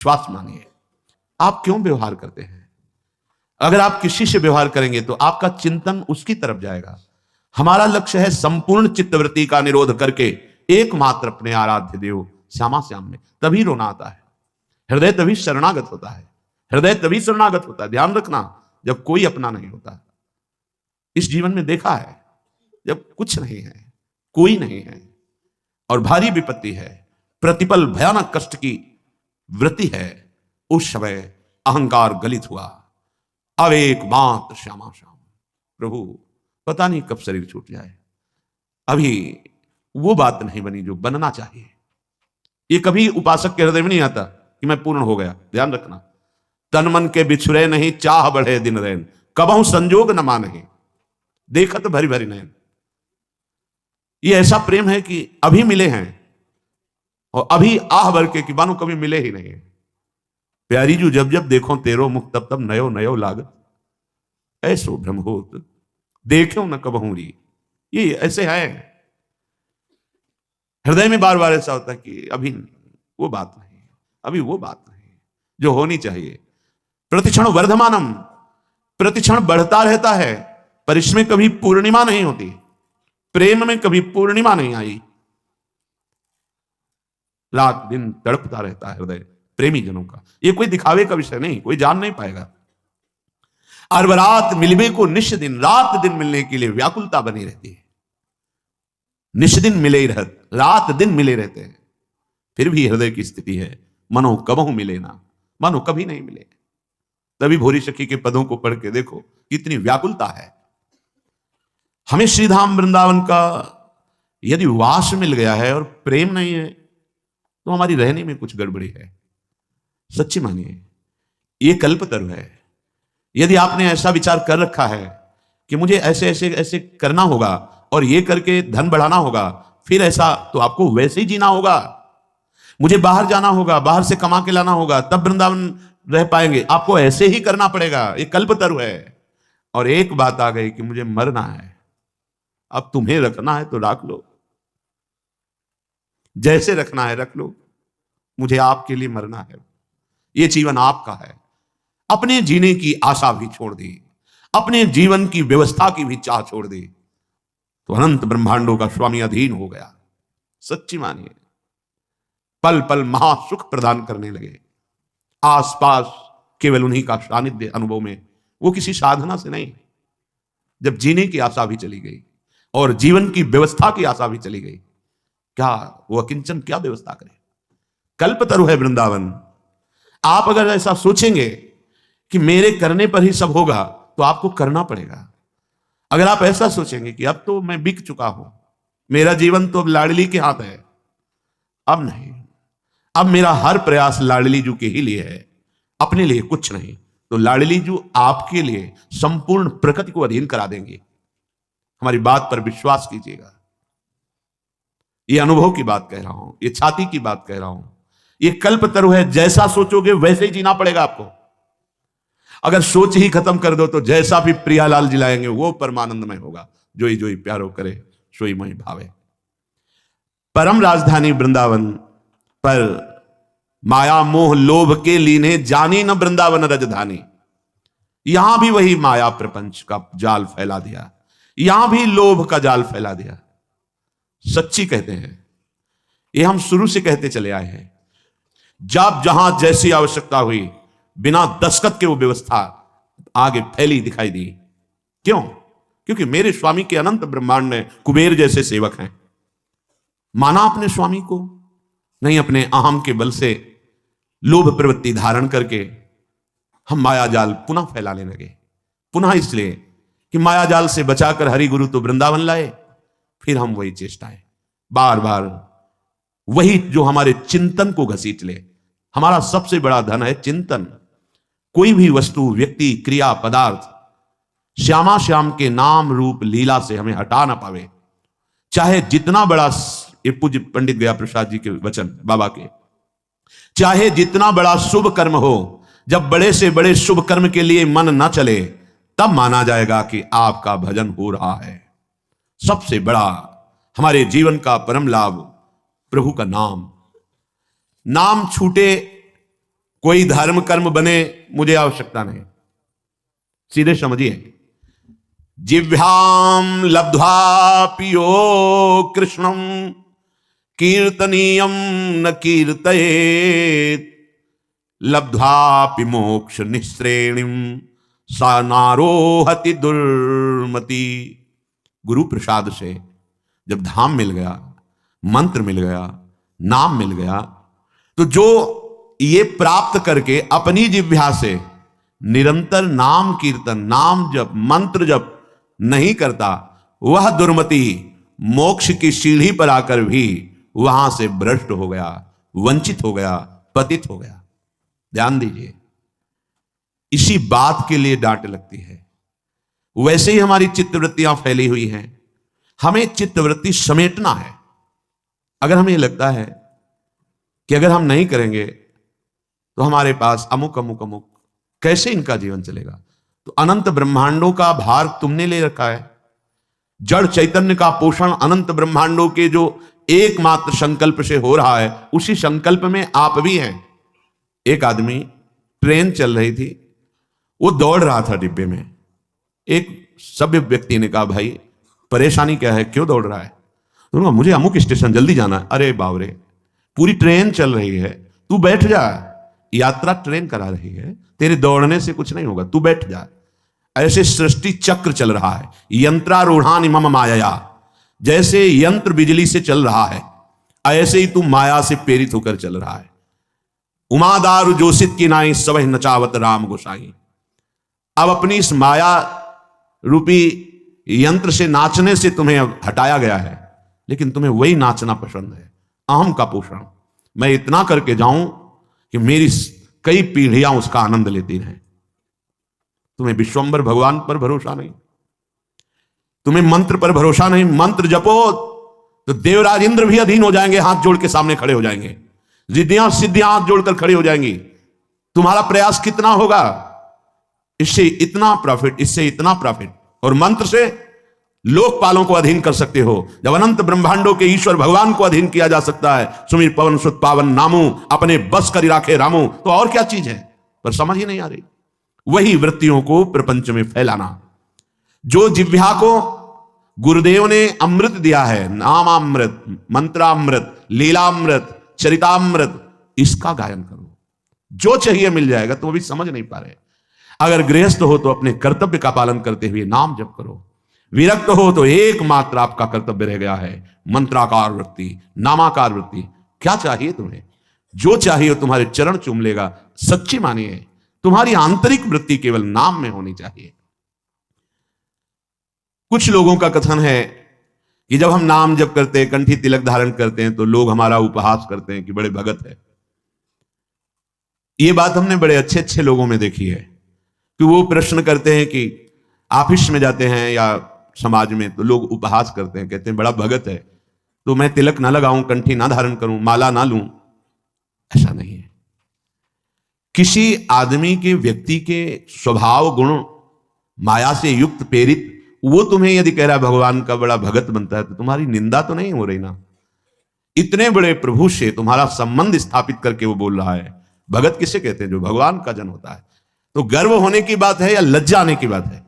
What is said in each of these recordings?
विश्वास मानिए। आप क्यों व्यवहार करते हैं? अगर आप किसी से व्यवहार करेंगे तो आपका चिंतन उसकी तरफ जाएगा। हमारा लक्ष्य है संपूर्ण चित्तवृत्ति का निरोध करके एकमात्र अपने आराध्य देव श्यामा श्याम में। तभी रोना आता है, हृदय तभी शरणागत होता है, हृदय तभी शरणागत होता है। ध्यान रखना, जब कोई अपना नहीं होता। इस जीवन में देखा है, जब कुछ नहीं है, कोई नहीं है और भारी विपत्ति है, प्रतिपल भयानक कष्ट की वृत्ति है, उस समय अहंकार गलित हुआ। अब एकमात्र श्यामा श्याम प्रभु, पता नहीं कब शरीर छूट जाए। अभी वो बात नहीं बनी जो बनना चाहिए। ये कभी उपासक के हृदय में नहीं आता कि मैं पूर्ण हो गया। ध्यान रखना, तन मन के बिछुरे नहीं, चाह बढ़े दिन रैन, कबहू संजोग न माने, देखत भरी भरी नैन। ये ऐसा प्रेम है कि अभी मिले हैं और अभी आह भर के कि मानो कभी मिले ही नहीं। प्यारी जो जब जब देखो तेरो मुख, तब तब नयो नयो लागत, ऐसो भ्रम होत देखो न कबहू री। ये ऐसे है, हृदय में बार बार ऐसा होता है कि अभी वो बात नहीं, अभी वो बात नहीं जो होनी चाहिए। प्रतिक्षण वर्धमानम, प्रतिक्षण बढ़ता रहता है, पर इसमें कभी पूर्णिमा नहीं होती। प्रेम में कभी पूर्णिमा नहीं आई। रात दिन तड़पता रहता है हृदय प्रेमी जनों का। ये कोई दिखावे का विषय नहीं, कोई जान नहीं पाएगा। और रात मिलवे को निश्च दिन, रात दिन मिलने के लिए व्याकुलता बनी रहती है। निश्च दिन मिले ही रहते, रात दिन मिले रहते हैं, फिर भी हृदय की स्थिति है मनो कबहू मिले ना, मानो कभी नहीं मिले। तभी भोरी सखी के पदों को पढ़ के देखो कितनी व्याकुलता है। हमें श्रीधाम वृंदावन का यदि वास मिल गया है और प्रेम नहीं है तो हमारी रहने में कुछ गड़बड़ी है। सच्ची मानिए, ये कल्पतरु है। यदि आपने ऐसा विचार कर रखा है कि मुझे ऐसे ऐसे ऐसे करना होगा और ये करके धन बढ़ाना होगा, फिर ऐसा तो आपको वैसे ही जीना होगा। मुझे बाहर जाना होगा, बाहर से कमा के लाना होगा, तब वृंदावन रह पाएंगे, आपको ऐसे ही करना पड़ेगा। ये कल्पतरु है। और एक बात आ गई कि मुझे मरना है, अब तुम्हें रखना है तो रख लो, जैसे रखना है रख लो, मुझे आपके लिए मरना है। ये जीवन आपका है। अपने जीने की आशा भी छोड़ दी, अपने जीवन की व्यवस्था की भी चाह छोड़ दी, तो अनंत ब्रह्मांडों का स्वामी अधीन हो गया। सच्ची मानिए, पल पल महासुख प्रदान करने लगे। आसपास केवल उन्हीं का सानिध्य अनुभव में, वो किसी साधना से नहीं। जब जीने की आशा भी चली गई और जीवन की व्यवस्था की आशा भी चली गई, क्या वो अकिंचन क्या व्यवस्था करे? कल्पतरु है वृंदावन। आप अगर ऐसा सोचेंगे कि मेरे करने पर ही सब होगा, तो आपको करना पड़ेगा। अगर आप ऐसा सोचेंगे कि अब तो मैं बिक चुका हूं, मेरा जीवन तो अब लाडली के हाथ है, अब नहीं, अब मेरा हर प्रयास लाडली जू के ही लिए है, अपने लिए कुछ नहीं, तो लाडली जू आपके लिए संपूर्ण प्रकृति को अधीन करा देंगे। हमारी बात पर विश्वास कीजिएगा। ये अनुभव की बात कह रहा हूं, ये छाती की बात कह रहा हूं। ये कल्पतरु है। जैसा सोचोगे वैसे ही जीना पड़ेगा आपको। अगर सोच ही खत्म कर दो तो जैसा भी प्रियालाल जिलाएंगे वो परमानंदमय होगा। जोई जोई प्यारो करे सोई मोहि भावे। परम राजधानी वृंदावन पर माया मोह लोभ के लीने जानी न वृंदावन राजधानी। यहां भी वही माया प्रपंच का जाल फैला दिया, यहां भी लोभ का जाल फैला दिया। सच्ची कहते हैं, ये हम शुरू से कहते चले आए हैं। जब जहां जैसी आवश्यकता हुई, बिना दस्तखत के वो व्यवस्था आगे फैली दिखाई दी। क्यों? क्योंकि मेरे स्वामी के अनंत ब्रह्मांड में कुबेर जैसे सेवक हैं। माना अपने स्वामी को नहीं, अपने अहम के बल से लोभ प्रवृत्ति धारण करके हम माया जाल पुनः फैलाने लगे। पुनः इसलिए कि माया जाल से बचाकर हरि गुरु तो वृंदावन लाए, फिर हम वही चेष्टाएं बार बार, वही जो हमारे चिंतन को घसीट ले। हमारा सबसे बड़ा धन है चिंतन। कोई भी वस्तु, व्यक्ति, क्रिया, पदार्थ श्यामा श्याम के नाम रूप लीला से हमें हटा ना पावे। चाहे जितना बड़ा, ये पूज्य पंडित गया प्रसाद जी के वचन बाबा के, चाहे जितना बड़ा शुभ कर्म हो, जब बड़े से बड़े शुभ कर्म के लिए मन ना चले, तब माना जाएगा कि आपका भजन हो रहा है। सबसे बड़ा हमारे जीवन का परम लाभ प्रभु का नाम। नाम छूटे कोई धर्म कर्म बने, मुझे आवश्यकता नहीं। सीधे समझिए, जिह्वाम लब्ध्वा पियो कृष्णम कीर्तनीयम न कीर्तयेत लब्ध्वापि मोक्ष निःश्रेणिम सा नारोहति दुर्मति। गुरु प्रसाद से जब धाम मिल गया, मंत्र मिल गया, नाम मिल गया, तो जो ये प्राप्त करके अपनी जिह्वा से निरंतर नाम कीर्तन, नाम जप, मंत्र जप नहीं करता, वह दुर्मति मोक्ष की सीढ़ी पर आकर भी वहां से भ्रष्ट हो गया, वंचित हो गया, पतित हो गया। ध्यान दीजिए, इसी बात के लिए डांट लगती है। वैसे ही हमारी चित्तवृत्तियां फैली हुई हैं, हमें चित्तवृत्ति समेटना है। अगर हमें लगता है कि अगर हम नहीं करेंगे तो हमारे पास अमुक अमुक अमुक, कैसे इनका जीवन चलेगा? तो अनंत ब्रह्मांडों का भार तुमने ले रखा है। जड़ चैतन्य का पोषण अनंत ब्रह्मांडों के जो एकमात्र संकल्प से हो रहा है, उसी संकल्प में आप भी हैं। एक आदमी, ट्रेन चल रही थी, वो दौड़ रहा था डिब्बे में। एक सभ्य व्यक्ति ने कहा, भाई परेशानी क्या है, क्यों दौड़ रहा है? तो मुझे अमुक स्टेशन जल्दी जाना है। अरे बावरे, पूरी ट्रेन चल रही है, तू बैठ जा, यात्रा ट्रेन करा रही है, तेरे दौड़ने से कुछ नहीं होगा, तू बैठ जा। ऐसे सृष्टि चक्र चल रहा है, यंत्रारूढ़ानि मम माया, जैसे यंत्र बिजली से चल रहा है, ऐसे ही तू माया से प्रेरित होकर चल रहा है। उमादारु जोशित की नाई सबह नचावत राम गोसाई। अब अपनी इस माया रूपी यंत्र से, नाचने से तुम्हें अब हटाया गया है, लेकिन तुम्हें वही नाचना पसंद है, अहम का पोषण। मैं इतना करके जाऊं कि मेरी कई पीढ़ियां उसका आनंद लेती रहें। तुम्हें विश्वंभर भगवान पर भरोसा नहीं, तुम्हें मंत्र पर भरोसा नहीं। मंत्र जपो तो देवराज इंद्र भी अधीन हो जाएंगे, हाथ जोड़ के सामने खड़े हो जाएंगे, रिद्धियां सिद्धियां हाथ जोड़कर खड़ी हो जाएंगी। तुम्हारा प्रयास कितना होगा, इससे इतना प्रॉफिट, इससे इतना प्रॉफिट। और मंत्र से लोकपालों को अधीन कर सकते हो। जब अनंत ब्रह्मांडों के ईश्वर भगवान को अधीन किया जा सकता है, सुमिर पवन सुत पावन नामू, अपने बस करी राखे रामू, तो और क्या चीज है? पर समझ ही नहीं आ रही। वही वृत्तियों को प्रपंच में फैलाना। जो जिह्वा को गुरुदेव ने अमृत दिया है, नामामृत, मंत्रामृत, लीलामृत, चरितामृत, इसका गायन करो। जो चाहिए मिल जाएगा। तुम अभी समझ नहीं पा रहे। अगर गृहस्थ हो तो अपने कर्तव्य का पालन करते हुए नाम जप करो। विरक्त हो तो एकमात्र आपका कर्तव्य रह गया है मंत्राकार वृत्ति, नामाकार वृत्ति। क्या चाहिए तुम्हें? जो चाहिए तुम्हारे चरण चूम लेगा। सच्ची मानिए, तुम्हारी आंतरिक वृत्ति केवल नाम में होनी चाहिए। कुछ लोगों का कथन है कि जब हम नाम जप करते हैं, कंठी तिलक धारण करते हैं, तो लोग हमारा उपहास करते हैं कि बड़े भगत है। ये बात हमने बड़े अच्छे अच्छे लोगों में देखी है कि वो प्रश्न करते हैं कि ऑफिस में जाते हैं या समाज में, तो लोग उपहास करते हैं, कहते हैं बड़ा भगत है, तो मैं तिलक ना लगाऊं, कंठी ना धारण करूं, माला ना लूं। ऐसा नहीं है। किसी आदमी के, व्यक्ति के स्वभाव गुण माया से युक्त, प्रेरित, वो तुम्हें यदि कह रहा है भगवान का बड़ा भगत बनता है, तो तुम्हारी निंदा तो नहीं हो रही ना। इतने बड़े प्रभु से तुम्हारा संबंध स्थापित करके वो बोल रहा है। भगत किसे कहते हैं? जो भगवान का जन होता है। तो गर्व होने की बात है या लज्जा आने की बात है?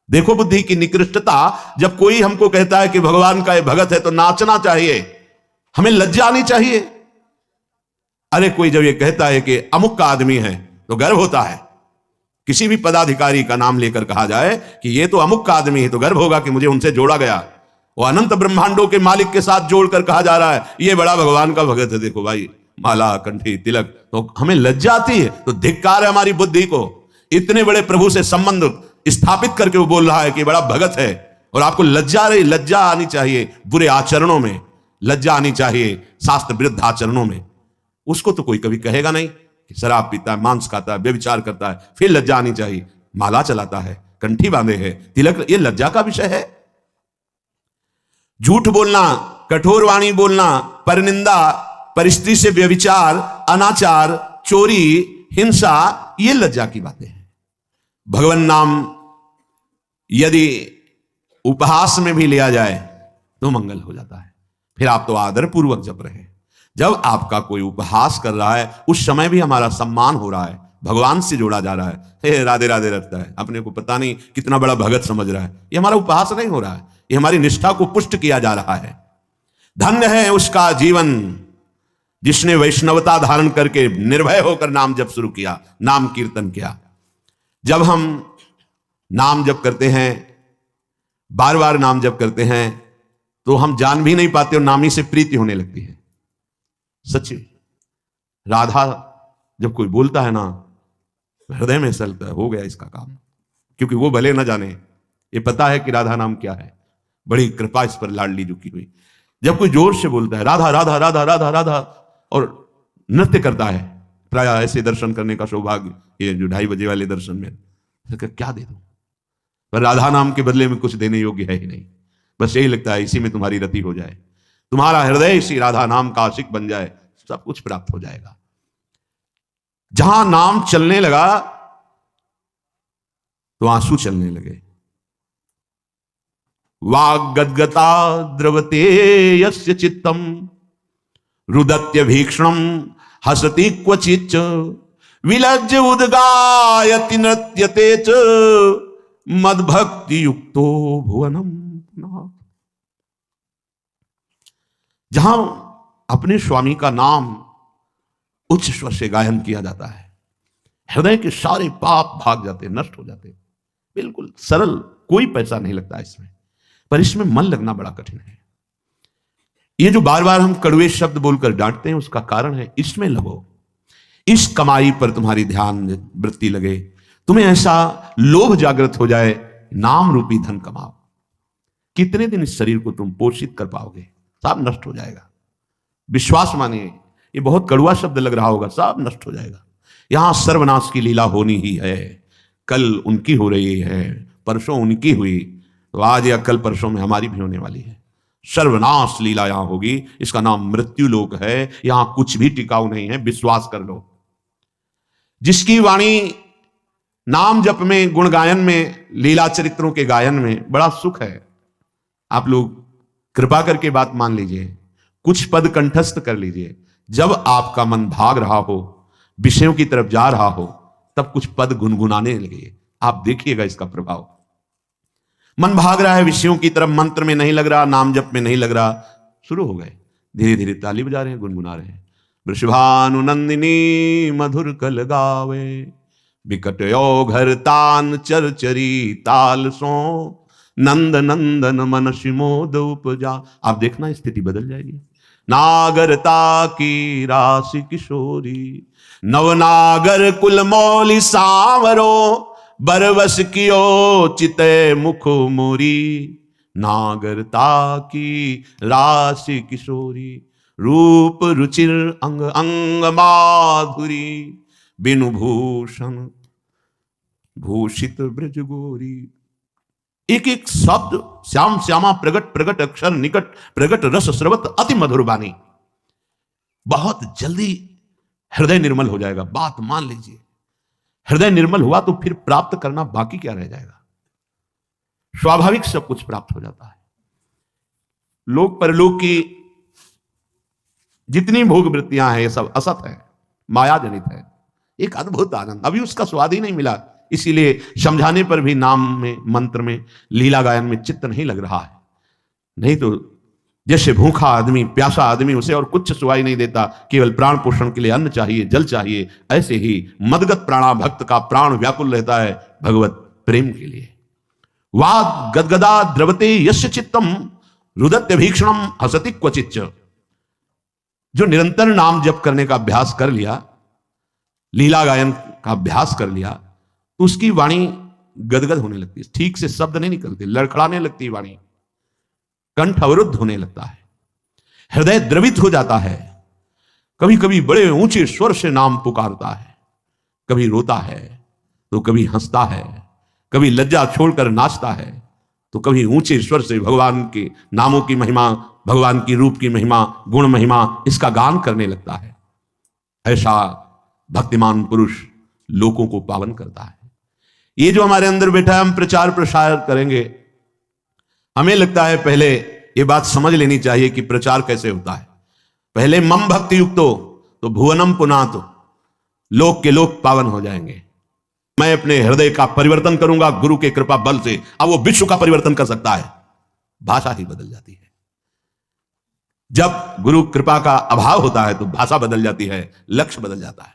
देखो बुद्धि की निकृष्टता। जब कोई हमको कहता है कि भगवान का ये भगत है, तो नाचना चाहिए, हमें लज्जा आनी चाहिए। अरे कोई जब ये कहता है कि अमुक का आदमी है, तो गर्व होता है। किसी भी पदाधिकारी का नाम लेकर कहा जाए कि ये तो अमुक का आदमी है, तो गर्व होगा कि मुझे उनसे जोड़ा गया। वो अनंत ब्रह्मांडों के मालिक के साथ जोड़कर कहा जा रहा है ये बड़ा भगवान का भगत है। देखो भाई, माला, कंठी, तिलक, तो हमें लज्जा आती है। तो धिक्कार है हमारी बुद्धि को। इतने बड़े प्रभु से संबंध स्थापित करके वो बोल रहा है कि बड़ा भगत है, और आपको लज्जा रही। लज्जा आनी चाहिए बुरे आचरणों में, लज्जा आनी चाहिए शास्त्र विरुद्ध आचरणों में। उसको तो कोई कभी कहेगा नहीं कि शराब पीता है, मांस खाता है, व्यभिचार करता है, फिर लज्जा आनी चाहिए। माला चलाता है, कंठी बांधे है, तिलक, ये लज्जा का विषय है। झूठ बोलना, कठोर वाणी बोलना, परनिंदा, परिस्थिति से व्यभिचार, अनाचार, चोरी, हिंसा, ये लज्जा की बातें हैं। भगवान नाम यदि उपहास में भी लिया जाए तो मंगल हो जाता है। फिर आप तो आदर पूर्वक जप रहे हैं। जब आपका कोई उपहास कर रहा है, उस समय भी हमारा सम्मान हो रहा है, भगवान से जोड़ा जा रहा है, हे राधे राधे रखता है, अपने को पता नहीं कितना बड़ा भगत समझ रहा है। ये हमारा उपहास नहीं हो रहा है, ये हमारी निष्ठा को पुष्ट किया जा रहा है। धन्य है उसका जीवन जिसने वैष्णवता धारण करके निर्भय होकर नाम जप शुरू किया, नाम कीर्तन किया। जब हम नाम जप करते हैं, बार बार नाम जप करते हैं, तो हम जान भी नहीं पाते और नामी से प्रीति होने लगती है। सच्ची राधा जब कोई बोलता है ना, हृदय में ऐसा लगता है हो गया इसका काम, क्योंकि वो भले ना जाने, ये पता है कि राधा नाम क्या है, बड़ी कृपा इस पर लाडली झुकी हुई। जब कोई जोर से बोलता है राधा राधा राधा राधा राधा और नृत्य करता है, प्राय ऐसे दर्शन करने का सौभाग्य, ये जो 2:30 बजे वाले दर्शन में, क्या दे दूं, पर राधा नाम के बदले में कुछ देने योग्य है ही नहीं। बस यही लगता है इसी में तुम्हारी रति हो जाए, तुम्हारा हृदय इसी राधा नाम का आशिक बन जाए, सब कुछ प्राप्त हो जाएगा। जहां नाम चलने लगा तो आंसू चलने लगे। वाग गदगता द्रवते यस्य चित्तम रुदत्य भीक्षणम हसति क्वचिच्च विलज्ज उद्गायति नृत्यते च मद्भक्ति युक्तो भुवनम। जहां अपने स्वामी का नाम उच्च स्वर से गायन किया जाता है, हृदय के सारे पाप भाग जाते, नष्ट हो जाते। बिल्कुल सरल, कोई पैसा नहीं लगता इसमें, पर इसमें मन लगना बड़ा कठिन है। ये जो बार बार हम कड़वे शब्द बोलकर डांटते हैं, उसका कारण है इसमें लगो, इस कमाई पर तुम्हारी ध्यान वृत्ति लगे, तुम्हें ऐसा लोभ जागृत हो जाए, नाम रूपी धन कमाओ। कितने दिन इस शरीर को तुम पोषित कर पाओगे, सब नष्ट हो जाएगा। विश्वास मानिए, ये बहुत कड़वा शब्द लग रहा होगा, सब नष्ट हो जाएगा। यहां सर्वनाश की लीला होनी ही है। कल उनकी हो रही है, परसों उनकी हुई, तो आज या कल परसों में हमारी भी होने वाली है। सर्वनाश लीला यहां होगी, इसका नाम मृत्यु लोक है। यहां कुछ भी टिकाऊ नहीं है, विश्वास कर लो। जिसकी वाणी नाम जप में, गुण गायन में, लीला चरित्रों के गायन में बड़ा सुख है, आप लोग कृपा करके बात मान लीजिए, कुछ पद कंठस्थ कर लीजिए। जब आपका मन भाग रहा हो, विषयों की तरफ जा रहा हो, तब कुछ पद गुनगुनाने लगे, आप देखिएगा इसका प्रभाव। मन भाग रहा है विषयों की तरफ, मंत्र में नहीं लग रहा, नाम जप में नहीं लग रहा, शुरू हो गए, धीरे धीरे ताली बजा रहे हैं, गुनगुना रहे हैं। वृषभानु नंदिनी मधुर कल गावे, बिकट घर तान चरचरी ताल सो, नंद नंदन मन शिमोद उपजा। आप देखना स्थिति बदल जाएगी। नागरता की राशि किशोरी, नवनागर कुल मौली सांवरो, बरवस कियो चिते मुख मोरी। नागरता की राशि किशोरी, रूप रुचिर अंग अंग माधुरी, बिनु भूषण भूषित ब्रज गोरी। एक एक शब्द श्याम श्यामा प्रगट प्रगट अक्षर निकट प्रगट रस स्रवत अति मधुर बानी। बहुत जल्दी हृदय निर्मल हो जाएगा, बात मान लीजिए। हृदय निर्मल हुआ तो फिर प्राप्त करना बाकी क्या रह जाएगा, स्वाभाविक सब कुछ प्राप्त हो जाता है। लोक परलोक की जितनी भोग वृत्तियां हैं, ये सब असत है, माया जनित है। एक अद्भुत आनंद, अभी उसका स्वाद ही नहीं मिला, इसीलिए समझाने पर भी नाम में, मंत्र में, लीला गायन में चित्त नहीं लग रहा है। नहीं तो जैसे भूखा आदमी, प्यासा आदमी, उसे और कुछ सुवाई नहीं देता, केवल प्राण पोषण के लिए अन्न चाहिए, जल चाहिए, ऐसे ही मदगत प्राणा भक्त का प्राण व्याकुल रहता है भगवत प्रेम के लिए। वाद गदगदा द्रवते यस्य चित्तम रुदत्य भीक्षणम हसति क्वचिच्च। जो निरंतर नाम जप करने का अभ्यास कर लिया, लीला गायन का अभ्यास कर लिया, तो उसकी वाणी गदगद होने लगती है, ठीक से शब्द नहीं निकलते, लड़खड़ाने लगती है वाणी, कंठ अवरुद्ध होने लगता है, हृदय द्रवित हो जाता है। कभी कभी बड़े ऊंचे स्वर से नाम पुकारता है, कभी रोता है तो कभी हंसता है, कभी लज्जा छोड़कर नाचता है, तो कभी ऊंचे स्वर से भगवान के नामों की महिमा, भगवान की रूप की महिमा, गुण महिमा, इसका गान करने लगता है। ऐसा भक्तिमान पुरुष लोगों को पावन करता है। ये जो हमारे अंदर बैठा है, हम प्रचार प्रसार करेंगे, हमें लगता है पहले ये बात समझ लेनी चाहिए कि प्रचार कैसे होता है। पहले मम भक्ति युक्तो तो भुवनम पुनातो, लोक के लोक पावन हो जाएंगे। मैं अपने हृदय का परिवर्तन करूंगा गुरु के कृपा बल से। अब वो विश्व का परिवर्तन कर सकता है, भाषा ही बदल जाती है। जब गुरु कृपा का अभाव होता है तो भाषा बदल जाती है, लक्ष्य बदल जाता है।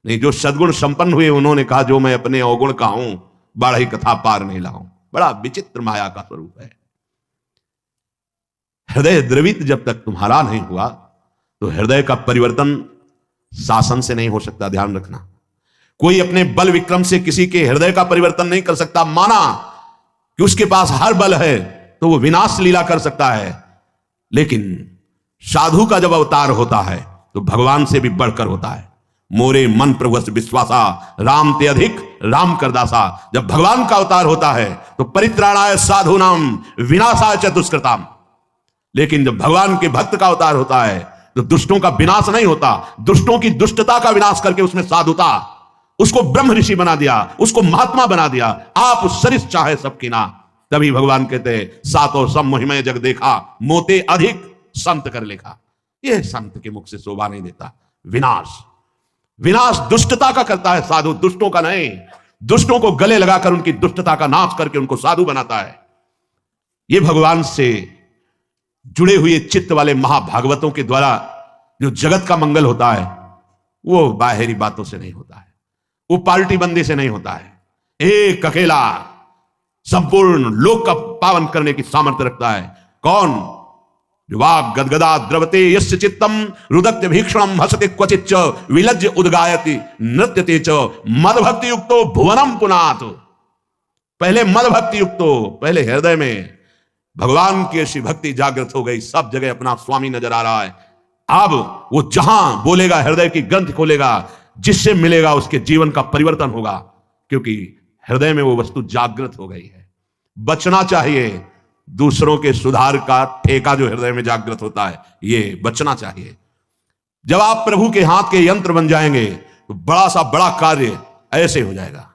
नहीं, जो सद्गुण संपन्न हुए उन्होंने कहा जो मैं अपने अवगुण का हूं, बाढ़ी कथा पार नहीं लाऊं। बड़ा विचित्र माया का स्वरूप है। हृदय द्रवित जब तक तुम्हारा नहीं हुआ तो हृदय का परिवर्तन शासन से नहीं हो सकता। ध्यान रखना, कोई अपने बल विक्रम से किसी के हृदय का परिवर्तन नहीं कर सकता। माना कि उसके पास हर बल है तो वो विनाश लीला कर सकता है, लेकिन साधु का जब अवतार होता है तो भगवान से भी बढ़कर होता है। मोरे मन प्रभुस विश्वासा राम ते अधिक राम करदासा। जब भगवान का अवतार होता है तो परित्राणाय साधूनाम विनाशाय च दुष्कृताम। लेकिन जब भगवान के भक्त का अवतार होता है तो दुष्टों का विनाश नहीं होता, दुष्टों की दुष्टता का विनाश करके उसमें साधुता, उसको ब्रह्म ऋषि बना दिया, उसको महात्मा बना दिया। आप सरिस चाहे सबकी ना। तभी भगवान कहते सातों सब महिमय जग देखा, मोते अधिक संत कर लेखा। यह संत के मुख से शोभा नहीं देता। विनाश दुष्टता का करता है साधु, दुष्टों का नहीं। दुष्टों को गले लगाकर उनकी दुष्टता का नाश करके उनको साधु बनाता है। ये भगवान से जुड़े हुए चित्त वाले महाभागवतों के द्वारा जो जगत का मंगल होता है वो बाहरी बातों से नहीं होता है, वो पार्टी बंदी से नहीं होता है। एक अकेला संपूर्ण लोक का पावन करने की सामर्थ्य रखता है। कौन? जो वाग गदगदा द्रवते यस्य चित्तम रुदत्य भीक्षणम हसते क्वचित च विलज्य उद्गायति नृत्यते च मदभक्ति युक्तो भुवनम पुनात। पहले मदभक्ति युक्तो, पहले हृदय में भगवान की ऐसी भक्ति जागृत हो गई, सब जगह अपना स्वामी नजर आ रहा है। अब वो जहां बोलेगा हृदय की ग्रंथ खोलेगा, जिससे मिलेगा उसके जीवन का परिवर्तन होगा, क्योंकि हृदय में वो वस्तु जागृत हो गई है। बचना चाहिए दूसरों के सुधार का ठेका जो हृदय में जागृत होता है, ये बचना चाहिए। जब आप प्रभु के हाथ के यंत्र बन जाएंगे तो बड़ा सा बड़ा कार्य ऐसे हो जाएगा।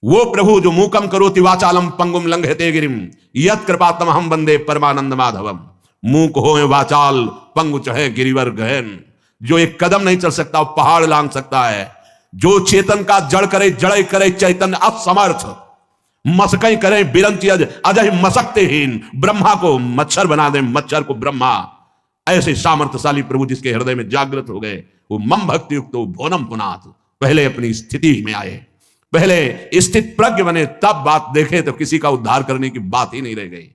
वो प्रभु जो मूकम करोति वाचालम पंगुम लंघयते गिरिम यत् कृपातम हम वंदे परमानंद माधवम। मूक हो वाचाल पंगु चहे गिरिवर गहन। जो एक कदम नहीं चल सकता वो पहाड़ लांग सकता है। जो चेतन का जड़ करे जड़ करे चैतन्य असमर्थ। मसकई करे बिरंची अजय मसकतेहीन। ब्रह्मा को मच्छर बना दे, मच्छर को ब्रह्मा। ऐसे सामर्थ्यशाली प्रभु जिसके हृदय में जागृत हो गए, वो मम भक्ति युक्त भोनम पुनाथ। पहले अपनी स्थिति में आए, पहले स्थित प्रज्ञ बने, तब बात देखे तो किसी का उद्धार करने की बात ही नहीं रह गई।